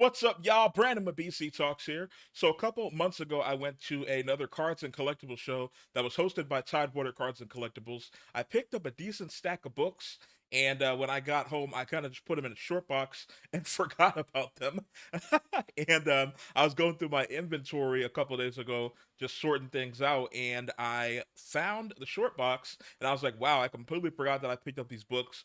What's up, y'all? Brandon with BC Talks here. So a couple months ago, I went to another Cards and Collectibles show that was hosted by Tidewater Cards and Collectibles. I picked up a decent stack of books, and when I got home, I kind of just put them in a short box and forgot about them. And I was going through my inventory a couple days ago, just sorting things out, and I found the short box, and I was like, wow, I completely forgot that I picked up these books.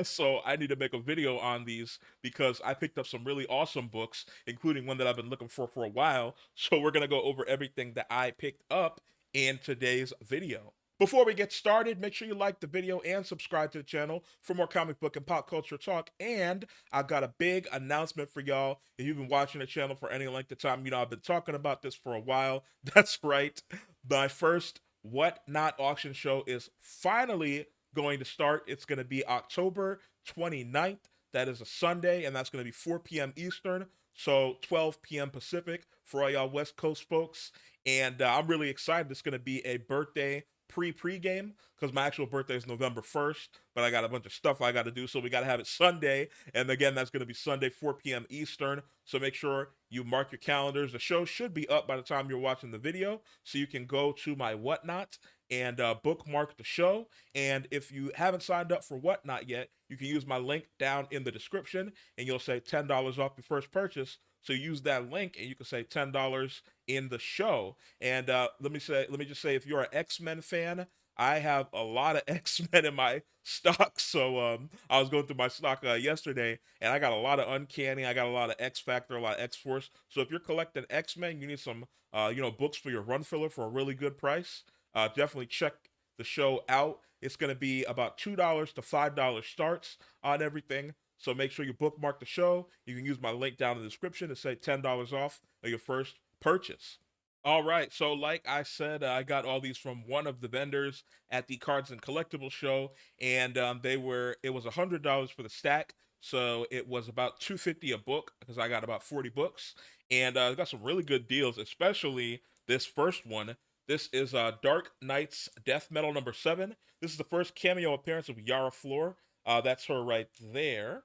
So I need to make a video on these because I picked up some really awesome books, including one that I've been looking for a while. So we're gonna go over everything that I picked up in today's video. Before we get started, make sure you like the video and subscribe to the channel for more comic book and pop culture talk. And I've got a big announcement for y'all. If you've been watching the channel for any length of time, you know I've been talking about this for a while. That's right. My first What Not auction show is finally going to start. It's going to be October 29th. That is a Sunday, and that's going to be 4 p.m. Eastern, so 12 p.m. Pacific for all y'all West Coast folks. And I'm really excited. It's going to be a birthday pre-game because my actual birthday is November 1st, but I got a bunch of stuff I got to do, so we got to have it Sunday. And again, that's going to be Sunday, 4 p.m. Eastern. So make sure you mark your calendars. The show should be up by the time you're watching the video, so you can go to my Whatnot and bookmark the show. And if you haven't signed up for Whatnot yet, you can use my link down in the description, and you'll say $10 off your first purchase. So use that link, and you can say $10 in the show. And let me just say, if you're an X-Men fan, I have a lot of X-Men in my stock. So I was going through my stock yesterday, and I got a lot of Uncanny, I got a lot of X Factor, a lot of X Force. So if you're collecting X-Men, you need some books for your run filler for a really good price. Definitely check the show out. It's going to be about $2 to $5 starts on everything. So make sure you bookmark the show. You can use my link down in the description to say $10 off of your first purchase. All right, so like I said, I got all these from one of the vendors at the Cards and Collectibles Show, and it was $100 for the stack, so it was about $250 a book because I got about 40 books, and I got some really good deals, especially this first one. This is Dark Knight's Death Metal number 7. This is the first cameo appearance of Yara Flor. That's her right there.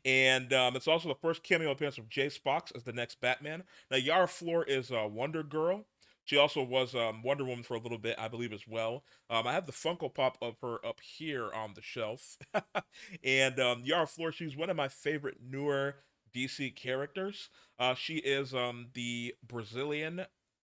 And it's also the first cameo appearance of Jay Spox as the next Batman. Now, Yara Flor is Wonder Girl. She also was Wonder Woman for a little bit, I believe, as well. I have the Funko Pop of her up here on the shelf. And Yara Flor, she's one of my favorite newer DC characters. She is the Brazilian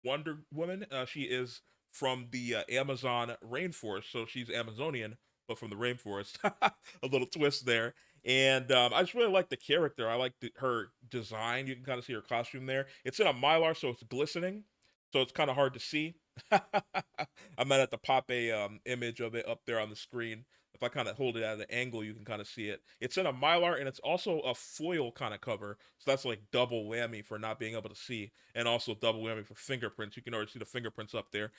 Wonder Woman. She is from the Amazon rainforest, so she's Amazonian, but from the rainforest. A little twist there. And I just really like the character. I like her design. You can kind of see her costume there. It's in a mylar, so it's glistening, so it's kind of hard to see. I might have to pop a image of it up there on the screen. If I kind of hold it at an angle, you can kind of see it. It's in a mylar, and it's also a foil kind of cover, so that's like double whammy for not being able to see, and also double whammy for fingerprints. You can already see the fingerprints up there.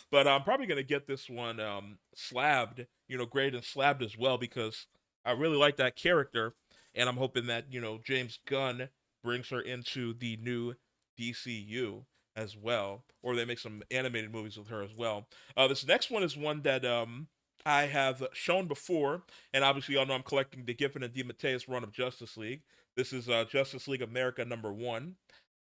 But I'm probably gonna get this one slabbed, graded and slabbed as well because I really like that character, and I'm hoping that James Gunn brings her into the new DCU as well, or they make some animated movies with her as well. This next one is one that I have shown before, and obviously y'all know I'm collecting the Giffen and DeMatteis run of Justice League. This is Justice League America number 1.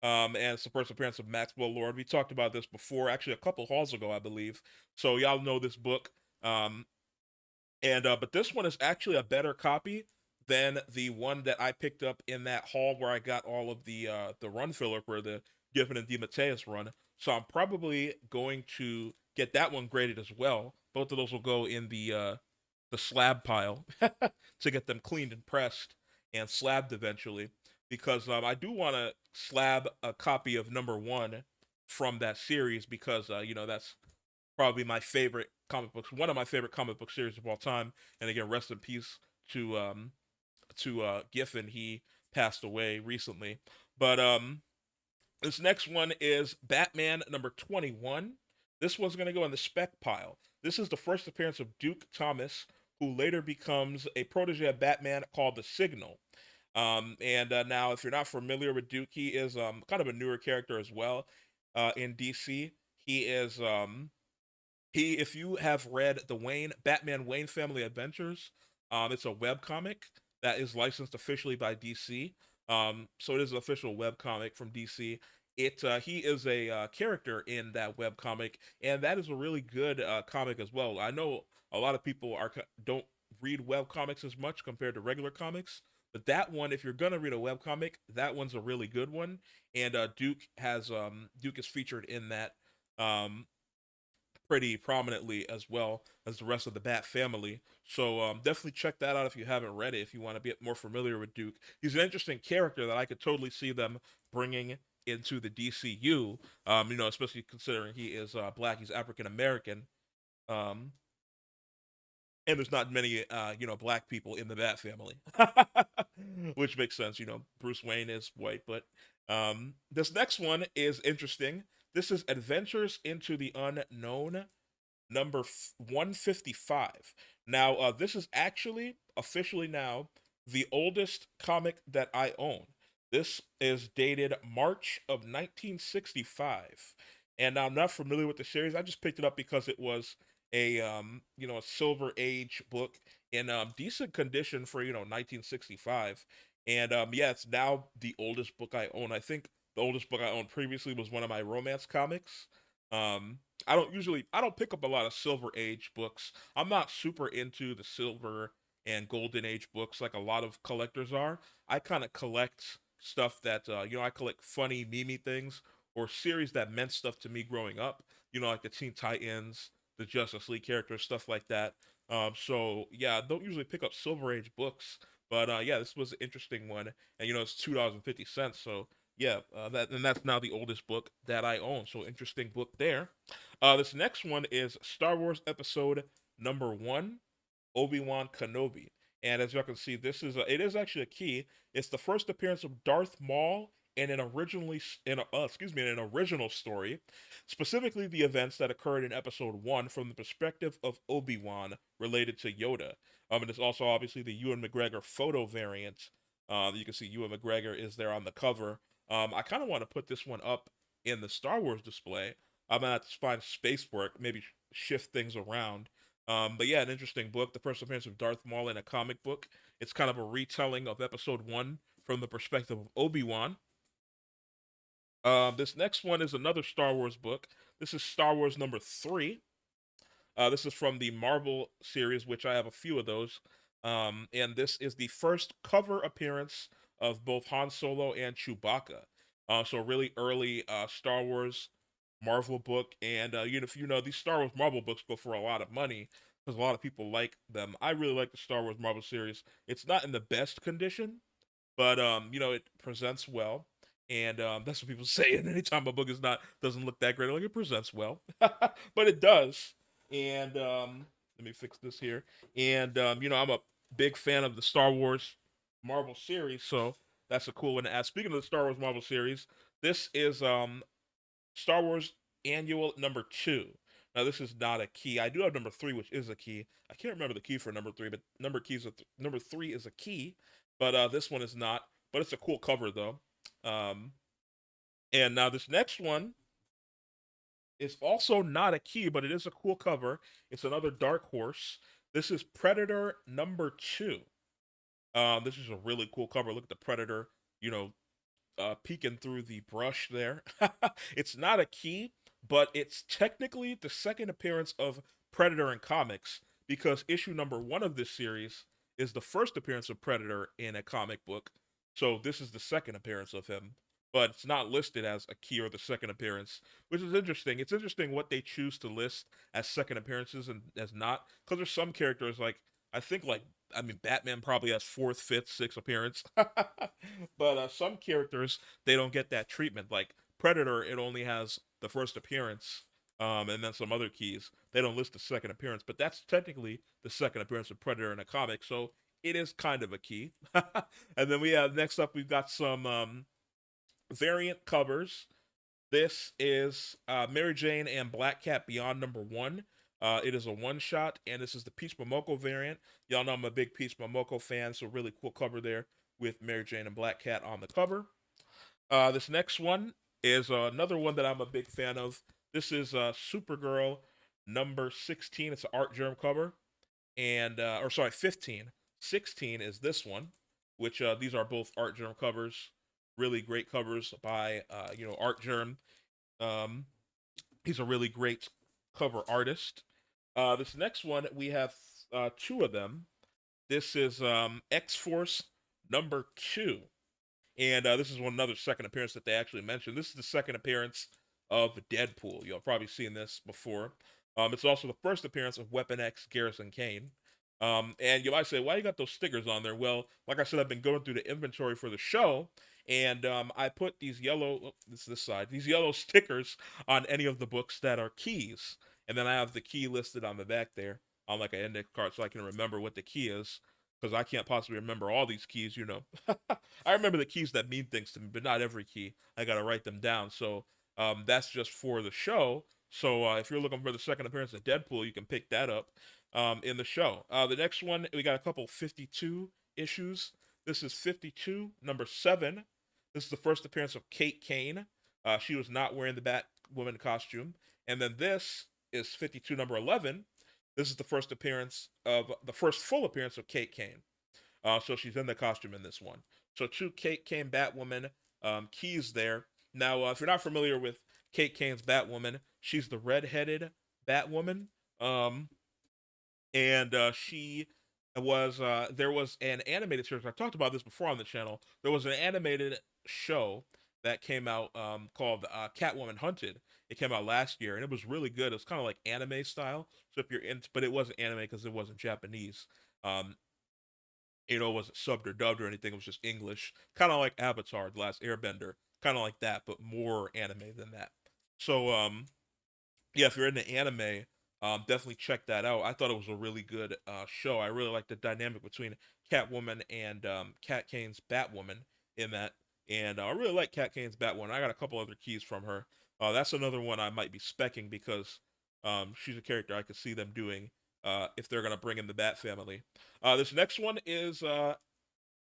And it's the first appearance of Maxwell Lord. We talked about this before, actually a couple hauls ago, I believe. So y'all know this book. And but this one is actually a better copy than the one that I picked up in that haul where I got all of the run filler for the Giffen and DeMatteis run. So I'm probably going to get that one graded as well. Both of those will go in the slab pile to get them cleaned and pressed and slabbed eventually. Because I do want to slab a copy of number 1 from that series because that's probably my favorite comic books, one of my favorite comic book series of all time. And again, rest in peace to Giffen. He passed away recently. But this next one is Batman number 21. This one's going to go in the spec pile. This is the first appearance of Duke Thomas, who later becomes a protege of Batman called the Signal. And now, if you're not familiar with Duke, he is kind of a newer character as well in DC. He is if you have read the Batman Wayne Family Adventures, it's a web comic that is licensed officially by DC. So it is an official web comic from DC. He is a character in that web comic, and that is a really good comic as well. I know a lot of people don't read web comics as much compared to regular comics, but that one, if you're gonna read a web comic, that one's a really good one. And Duke is featured in that um, pretty prominently as well as the rest of the Bat family. So definitely check that out if you haven't read it. If you want to be more familiar with Duke, he's an interesting character that I could totally see them bringing into the DCU. Especially considering he is black, he's African American. Um, and there's not many black people in the Bat family, which makes sense. Bruce Wayne is white, but this next one is interesting. This is Adventures into the Unknown number 155. Now, this is actually officially now the oldest comic that I own. This is dated March of 1965. And I'm not familiar with the series. I just picked it up because it was a silver age book in decent condition for 1965. And yeah, it's now the oldest book I own. I think the oldest book I owned previously was one of my romance comics. Um, I don't pick up a lot of Silver Age books. I'm not super into the Silver and Golden Age books like a lot of collectors are. I kind of collect stuff that I collect funny memey things or series that meant stuff to me growing up. Like the Teen Titans, the Justice League characters, stuff like that. So yeah, I don't usually pick up Silver Age books, but yeah, this was an interesting one, and it's $2.50. So yeah, that's now the oldest book that I own. So interesting book there. This next one is Star Wars Episode number 1, Obi-Wan Kenobi. And as y'all can see, it is actually a key. It's the first appearance of Darth Maul in an in an original story, specifically the events that occurred in Episode 1 from the perspective of Obi-Wan related to Yoda. And it's also obviously the Ewan McGregor photo variant. You can see Ewan McGregor is there on the cover. I kind of want to put this one up in the Star Wars display. I'm gonna have to find space for it, maybe shift things around. But yeah, an interesting book. The first appearance of Darth Maul in a comic book. It's kind of a retelling of Episode 1 from the perspective of Obi-Wan. This next one is another Star Wars book. This is Star Wars number 3. This is from the Marvel series, which I have a few of those. And this is the first cover appearance of both Han Solo and Chewbacca. So really early Star Wars Marvel book, and if you know, these Star Wars Marvel books go for a lot of money because a lot of people like them. I really like the Star Wars Marvel series. It's not in the best condition, but it presents well, and that's what people say. And anytime a book doesn't look that great, like it presents well, but it does. And let me fix this here. And I'm a big fan of the Star Wars Marvel series, so that's a cool one to add. Speaking of the Star Wars Marvel series, this is Star Wars Annual number 2. Now this is not a key. I do have number 3, which is a key. I can't remember the key for number 3, but number 3 is a key. But this one is not. But it's a cool cover though. Um, and now this next one is also not a key, but it is a cool cover. It's another Dark Horse. This is Predator number 2. This is a really cool cover. Look at the Predator, you know, peeking through the brush there. It's not a key, but it's technically the second appearance of Predator in comics because issue number 1 of this series is the first appearance of Predator in a comic book. So this is the second appearance of him, but it's not listed as a key or the second appearance, which is interesting. It's interesting what they choose to list as second appearances and as not, because there's some characters like Batman probably has fourth, fifth, sixth appearance, but some characters they don't get that treatment. Like Predator, it only has the first appearance, and then some other keys. They don't list the second appearance, but that's technically the second appearance of Predator in a comic, so it is kind of a key. And then we have next up, we've got some variant covers. This is Mary Jane and Black Cat Beyond number 1. It is a one shot, and this is the Peach Momoko variant. Y'all know I'm a big Peach Momoko fan, so really cool cover there with Mary Jane and Black Cat on the cover. This next one is another one that I'm a big fan of. This is Supergirl number 16. It's an Art Germ cover, and or sorry, 15. 16 is this one. which these are both Art Germ covers, really great covers by Art Germ. Um, he's a really great cover artist. This next one we have two of them. This is X Force number 2. And this is another second appearance that they actually mentioned. This is the second appearance of Deadpool. You'll probably seen this before. It's also the first appearance of Weapon X Garrison Kane. And you might say, why you got those stickers on there? Well, like I said, I've been going through the inventory for the show, and I put these yellow, this side, these yellow stickers on any of the books that are keys. And then I have the key listed on the back there on like an index card so I can remember what the key is because I can't possibly remember all these keys. I remember the keys that mean things to me, but not every key. I gotta write them down. So that's just for the show. So if you're looking for the second appearance of Deadpool, you can pick that up in the show. The next one, we got a couple 52 issues. This is 52, number 7. This is the first appearance of Kate Kane. She was not wearing the Batwoman costume. And then this is 52, number 11. This is the first full appearance of Kate Kane. So she's in the costume in this one. So two Kate Kane Batwoman keys there. Now, if you're not familiar with Kate Kane's Batwoman, she's the redheaded Batwoman. Um, and she was there was an animated series. I talked about this before on the channel. There was an animated show that came out called Catwoman Hunted. It came out last year, and it was really good. It was kind of like anime style. So if you're into, but it wasn't anime because it wasn't Japanese. Um, it wasn't subbed or dubbed or anything. It was just English, kind of like Avatar: The Last Airbender, kind of like that, but more anime than that. So yeah, if you're into anime, definitely check that out. I thought it was a really good show. I really liked the dynamic between Catwoman and Cat Kane's Batwoman in that, and I really like Cat Kane's Batwoman. I got a couple other keys from her. That's another one I might be specking because she's a character I could see them doing if they're gonna bring in the Bat family. This next one is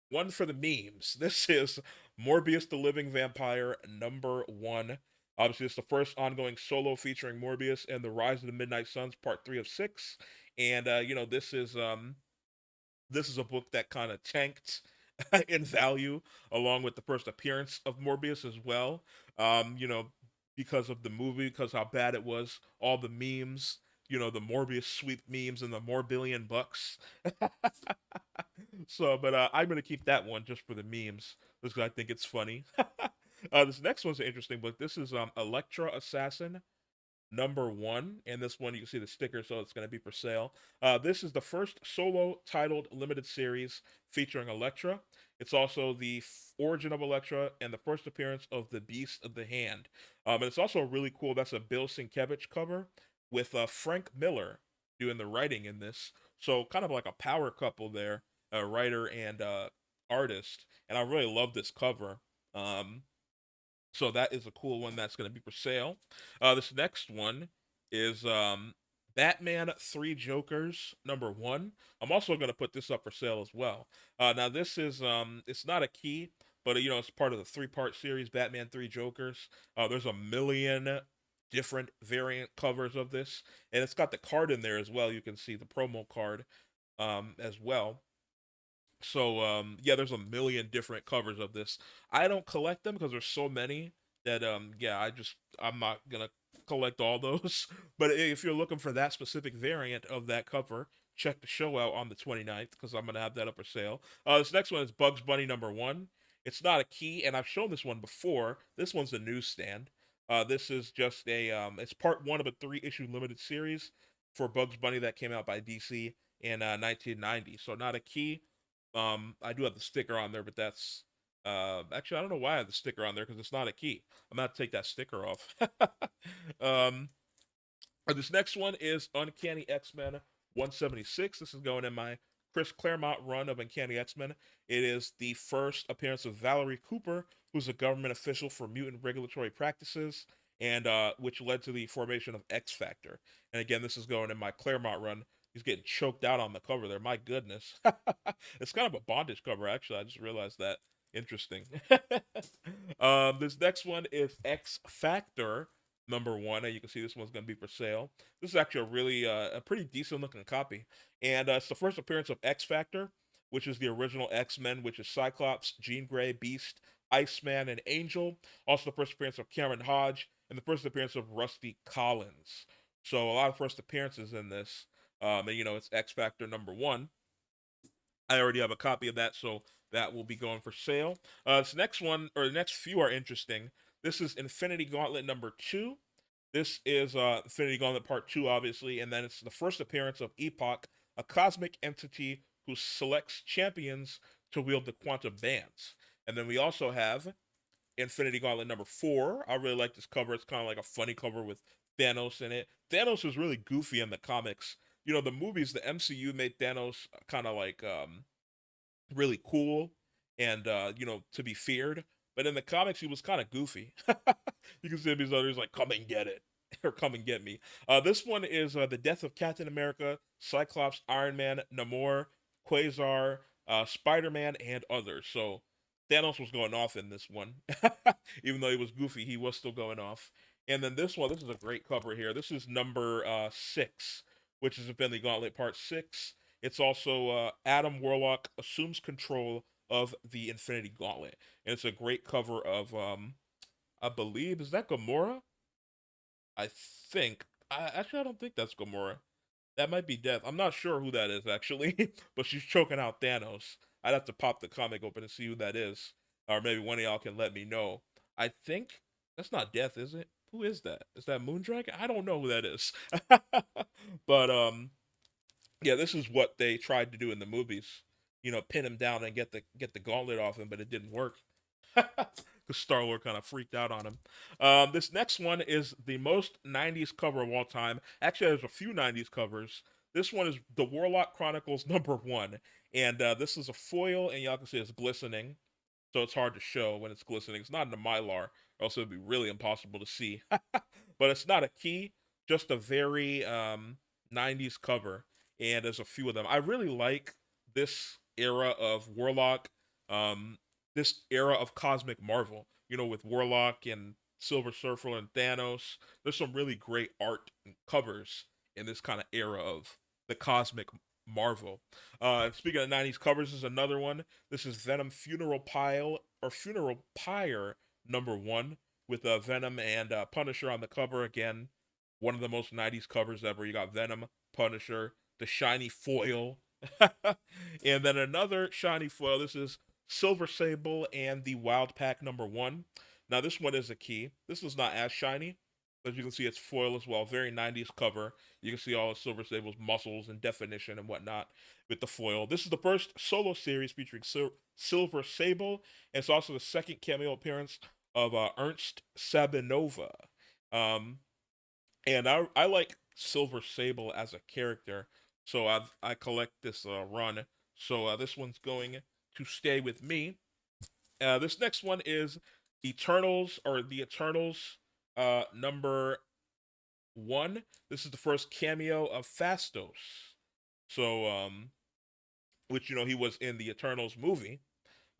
one for the memes. This is Morbius the Living Vampire number 1. Obviously, it's the first ongoing solo featuring Morbius and the Rise of the Midnight Suns, part 3 of 6. And this is a book that kind of tanked in value along with the first appearance of Morbius as well. Because of the movie, because how bad it was, all the memes, the Morbius sweep memes and the more billion bucks. So, but I'm gonna keep that one just for the memes because I think it's funny. This next one's an interesting book. This is Electra Assassin number 1, and this one you can see the sticker, so it's going to be for sale. This is the first solo titled limited series featuring Elektra. It's also the origin of Elektra and the first appearance of the Beast of the Hand. And it's also really cool. That's a Bill Sienkiewicz cover with Frank Miller doing the writing in this. So kind of like a power couple there, a writer and artist. And I really love this cover. Um, so that is a cool one that's going to be for sale. This next one is Batman 3 Jokers number 1. I'm also going to put this up for sale as well. Now this is it's not a key, but it's part of the 3-part series Batman 3 Jokers. There's a million different variant covers of this, and it's got the card in there as well. You can see the promo card as well. So yeah, there's a million different covers of this. I don't collect them because there's so many that yeah, I'm not gonna collect all those. But if you're looking for that specific variant of that cover, check the show out on the 29th because I'm gonna have that up for sale. This next one is Bugs Bunny number 1. It's not a key, and I've shown this one before. This one's a newsstand. This is just it's part 1 of a 3-issue limited series for Bugs Bunny that came out by DC in 1990. So not a key. I do have the sticker on there, but that's actually I don't know why I have the sticker on there because it's not a key. I'm gonna have to take that sticker off. um, this next one is Uncanny X-Men 176. This is going in my Chris Claremont run of Uncanny X-Men. It is the first appearance of Valerie Cooper, who's a government official for mutant regulatory practices, and which led to the formation of X Factor. And again, this is going in my Claremont run. He's getting choked out on the cover there. My goodness. It's kind of a bondage cover, actually. I just realized that. Interesting. This next one is X Factor number 1, and you can see this one's going to be for sale. This is actually a pretty decent looking copy, and it's the first appearance of X Factor. which is the original X-Men, which is Cyclops, Jean Grey, Beast, Iceman, and Angel. Also, the first appearance of Cameron Hodge and the first appearance of Rusty Collins. So a lot of first appearances in this. And it's X Factor #1. I already have a copy of that, so that will be going for sale. This next one, or the next few, are interesting. This is Infinity Gauntlet #2. This is Infinity Gauntlet Part 2, obviously, and then it's the first appearance of Epoch, a cosmic entity who selects champions to wield the quantum bands. And then we also have Infinity Gauntlet #4. I really like this cover. It's kind of like a funny cover with Thanos in it. Thanos is really goofy in the comics. The movies, the MCU made Thanos kind of like really cool and to be feared. But in the comics, he was kind of goofy. You can see these others like "Come and get it" or "Come and get me." This one is the death of Captain America, Cyclops, Iron Man, Namor, Quasar, Spider-Man, and others. So Thanos was going off in this one, even though he was goofy, he was still going off. And then this one, this is a great cover here. This is number 6, which is Infinity Gauntlet Part 6. It's also Adam Warlock assumes control of the Infinity Gauntlet, and it's a great cover of I believe, is that Gamora? I think. I don't think that's Gamora. That might be Death. I'm not sure who that is actually, but she's choking out Thanos. I'd have to pop the comic open and see who that is, or maybe one of y'all can let me know. I think that's not Death, is it? Who is that? Is that Moondragon? I don't know who that is. But yeah, this is what they tried to do in the movies. Pin him down and get the gauntlet off him, but it didn't work. Because Star Lord kind of freaked out on him. This next one is the most '90s cover of all time. Actually, there's a few '90s covers. This one is the Warlock Chronicles #1, and this is a foil, and y'all can see it's glistening, so it's hard to show when it's glistening. It's not in the Mylar, or else it'd be really impossible to see. But it's not a key, just a very '90s cover, and there's a few of them. I really like this era of Warlock. Um, this era of cosmic Marvel, with Warlock and Silver Surfer and Thanos. There's some really great art and covers in this kind of era of the cosmic Marvel. Speaking of '90s covers, this is another one. This is Venom Funeral Pile or Funeral Pyre #1 with Venom and Punisher on the cover again. One of the most '90s covers ever. You got Venom, Punisher, the shiny foil, and then another shiny foil. This is Silver Sable and the Wild Pack #1. Now this one is a key. This is not as shiny, but you can see it's foil as well. Very '90s cover. You can see all of Silver Sable's muscles and definition and whatnot with the foil. This is the first solo series featuring Silver Sable, and it's also the second cameo appearance of Ernst Sabinova. Um, and I like Silver Sable as a character, so I collect this run. So this one's going to stay with me. This next one is Eternals or the Eternals #1. This is the first cameo of Phastos. So which he was in the Eternals movie.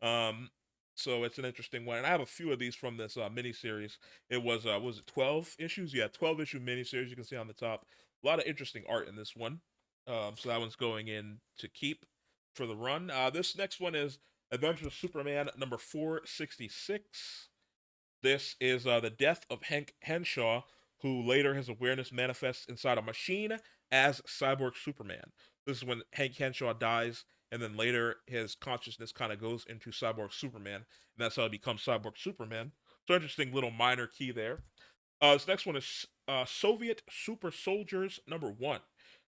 Um, so it's an interesting one, and I have a few of these from this miniseries. It was it 12 issues? Yeah, 12-issue miniseries. You can see on the top a lot of interesting art in this one. So that one's going in to keep for the run. This next one is Adventures of Superman #466. This is the death of Hank Henshaw, who later his awareness manifests inside a machine as Cyborg Superman. This is when Hank Henshaw dies, and then later his consciousness kind of goes into Cyborg Superman, and that's how he becomes Cyborg Superman. So interesting little minor key there. This next one is Soviet Super Soldiers #1.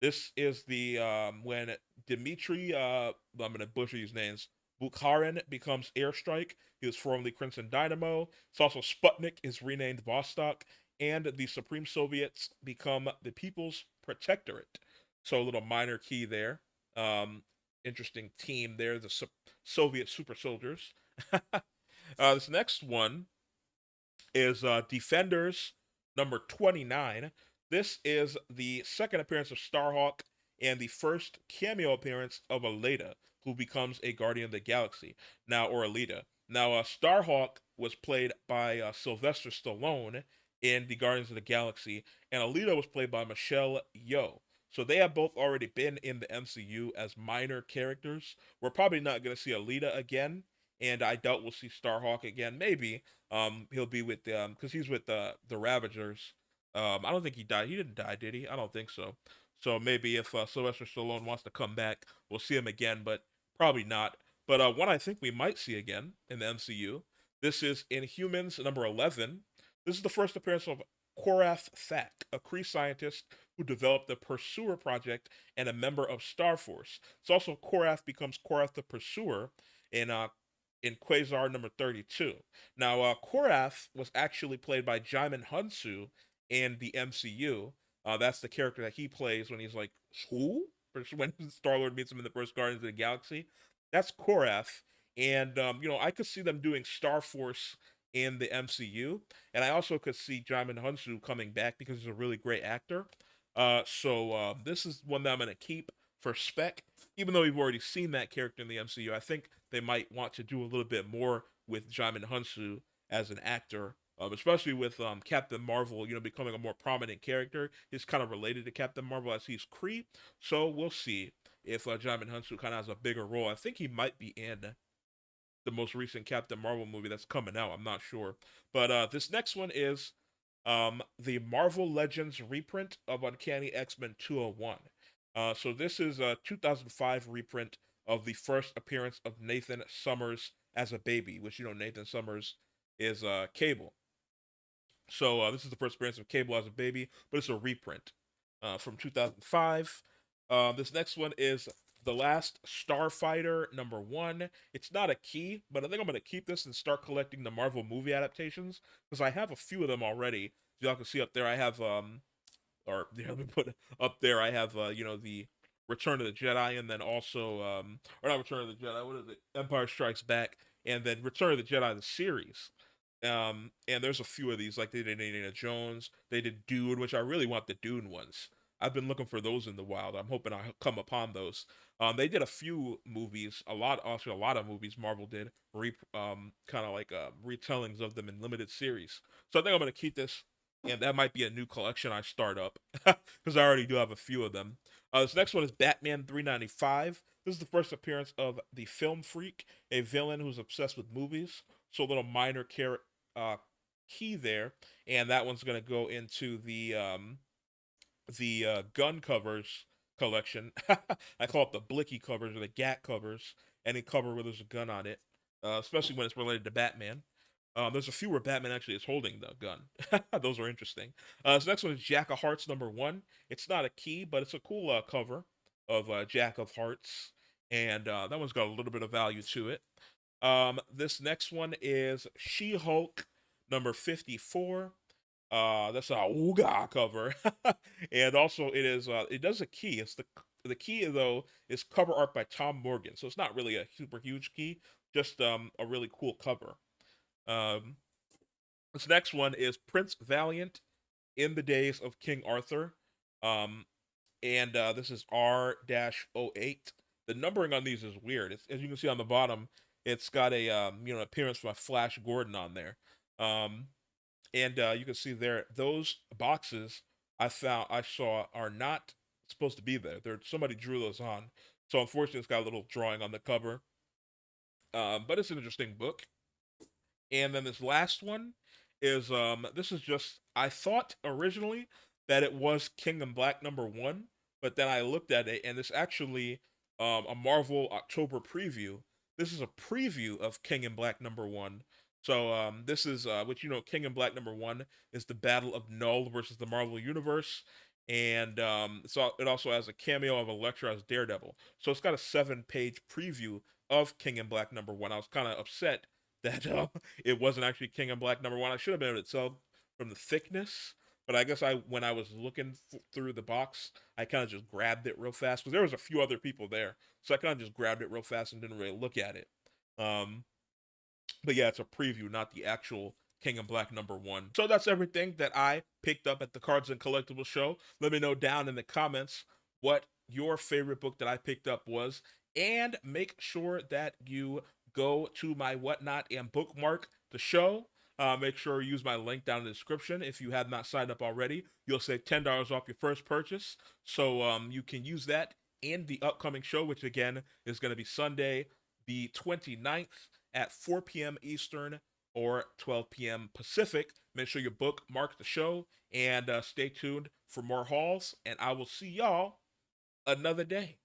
This is the when Dmitry, I'm gonna butcher these names. Bukharin becomes Airstrike. He was formerly Crimson Dynamo. It's also Sputnik is renamed Vostok, and the Supreme Soviets become the People's Protectorate. So a little minor key there. Interesting team there, the Soviet Super Soldiers. This next one is Defenders #29. This is the second appearance of Starhawk and the first cameo appearance of Alita, who becomes a Guardian of the Galaxy. Now, or Alita. Now, Starhawk was played by Sylvester Stallone in the Guardians of the Galaxy, and Alita was played by Michelle Yeoh. So they have both already been in the MCU as minor characters. We're probably not going to see Alita again, and I doubt we'll see Starhawk again. Maybe he'll be with because he's with the Ravagers. I don't think he died. He didn't die, did he? I don't think so. So maybe if Sylvester Stallone wants to come back, we'll see him again, but probably not. But one I think we might see again in the MCU. This is Inhumans number 11. This is the first appearance of Korath Thak, a Kree scientist who developed the Pursuer Project and a member of Star Force. It's also Korath becomes Korath the Pursuer in Quasar number 32. Now, Korath was actually played by Jaimin Hunsu in the MCU. That's the character that he plays when he's like, who? When Star Lord meets him in the first Guardians of the Galaxy. That's Korath. And, I could see them doing Star Force in the MCU. And I also could see Jaimin Hunsu coming back because he's a really great actor. So this is one that I'm going to keep for spec. Even though we've already seen that character in the MCU, I think they might want to do a little bit more with Jaimin Hunsu as an actor, especially with Captain Marvel, becoming a more prominent character. He's kind of related to Captain Marvel as he's Kree. So we'll see if Jaimin Hunsu kind of has a bigger role. I think he might be in the most recent Captain Marvel movie that's coming out. I'm not sure. But this next one is the Marvel Legends reprint of Uncanny X-Men 201. So this is a 2005 reprint of the first appearance of Nathan Summers as a baby, which Nathan Summers is Cable. So this is the first appearance of Cable as a baby, but it's a reprint from 2005. This next one is The Last Starfighter number 1. It's not a key, but I think I'm going to keep this and start collecting the Marvel movie adaptations because I have a few of them already. As y'all can see up there, I have or let me put up there. I have the Return of the Jedi, and then also or not Return of the Jedi. What is it? Empire Strikes Back, and then Return of the Jedi the series. And there's a few of these, like they did Indiana Jones, they did Dune, which I really want the Dune ones. I've been looking for those in the wild. I'm hoping I come upon those. They did a few movies, a lot of movies Marvel did, kind of like retellings of them in limited series. So I think I'm gonna keep this, and that might be a new collection I start up because I already do have a few of them. This next one is Batman 395. This is the first appearance of the Film Freak, a villain who's obsessed with movies. So a little minor key there, and that one's gonna go into the gun covers collection. I call it the blicky covers or the gat covers. Any cover where there's a gun on it, especially when it's related to Batman. There's a few where Batman actually is holding the gun. Those are interesting. So next one is Jack of Hearts number 1. It's not a key, but it's a cool cover of Jack of Hearts, and that one's got a little bit of value to it. This next one is She-Hulk number 54. That's a Ooga cover, and also it does a key. It's the key though is cover art by Tom Morgan, so it's not really a super huge key, just a really cool cover. Um, this next one is Prince Valiant in the Days of King Arthur. Um, and this is R-08. The numbering on these is weird. As you can see on the bottom, it's got a appearance by Flash Gordon on there. And you can see there those boxes I saw are not supposed to be there. Somebody drew those on, so unfortunately it's got a little drawing on the cover. But it's an interesting book. And then this last one is this is just I thought originally that it was King in Black number 1, but then I looked at it and it's actually a Marvel October preview. This is a preview of King in Black number 1. So this is which King in Black number 1 is the Battle of Null versus the Marvel Universe, and so it also has a cameo of Elektra as Daredevil. So it's got a 7-page preview of King in Black number 1. I was kind of upset that it wasn't actually King in Black number 1. I should have been able to tell from the thickness, but I guess when I was looking through the box, I kind of just grabbed it real fast because there was a few other people there, so I kind of just grabbed it real fast and didn't really look at it. But yeah, it's a preview, not the actual King in Black number 1. So that's everything that I picked up at the Cards and Collectibles Show. Let me know down in the comments what your favorite book that I picked up was, and make sure that you go to my whatnot and bookmark the show. make sure you use my link down in the description. If you have not signed up already, you'll save $10 off your first purchase. So you can use that in the upcoming show, which again is going to be Sunday, the 29th at 4 p.m. Eastern or 12 p.m. Pacific. Make sure you bookmark the show and stay tuned for more hauls. And I will see y'all another day.